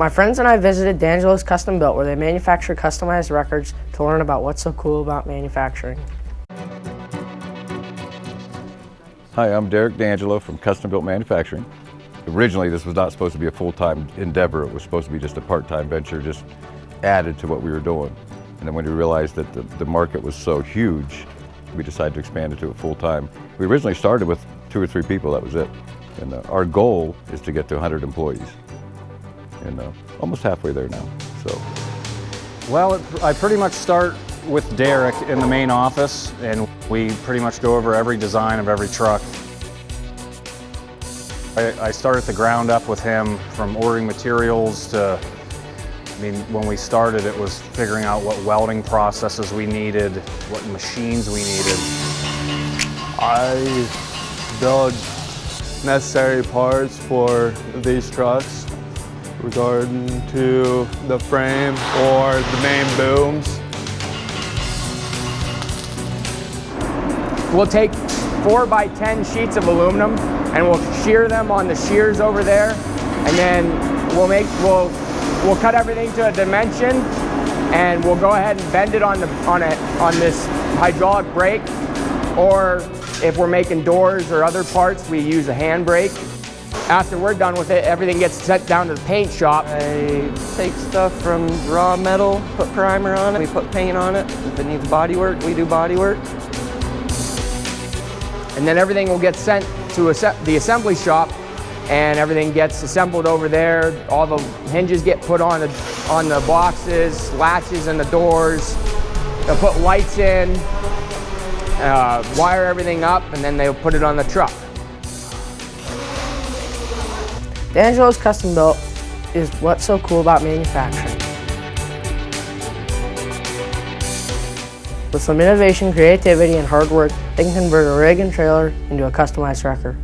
My friends and I visited D'Angelo's Custom Built, where they manufacture customized records, to learn about what's so cool about manufacturing. Hi, I'm Derek D'Angelo from Custom Built Manufacturing. Originally, this was not supposed to be a full-time endeavor. It was supposed to be just a part-time venture, just added to what we were doing. And then when we realized that the market was so huge, we decided to expand it to a full-time. We originally started with 2 or 3 people, that was it. And our goal is to get to 100 employees. And almost halfway there now, so. Well, I pretty much start with Derek in the main office, and we pretty much go over every design of every truck. I start at the ground up with him, from ordering materials to, when we started, it was figuring out what welding processes we needed, what machines we needed. I build necessary parts for these trucks regarding to the frame or the main booms. We'll take 4x10 sheets of aluminum and we'll shear them on the shears over there, and then we'll cut everything to a dimension, and we'll go ahead and bend it on this hydraulic brake, or if we're making doors or other parts, we use a hand brake. After we're done with it, everything gets sent down to the paint shop. I take stuff from raw metal, put primer on it, we put paint on it. If it needs body work, we do body work. And then everything will get sent to the assembly shop, and everything gets assembled over there. All the hinges get put on the boxes, latches in the doors. They'll put lights in, wire everything up, and then they'll put it on the truck. D'Angelo's Custom Built is what's so cool about manufacturing. With some innovation, creativity, and hard work, they can convert a rig and trailer into a customized wrecker.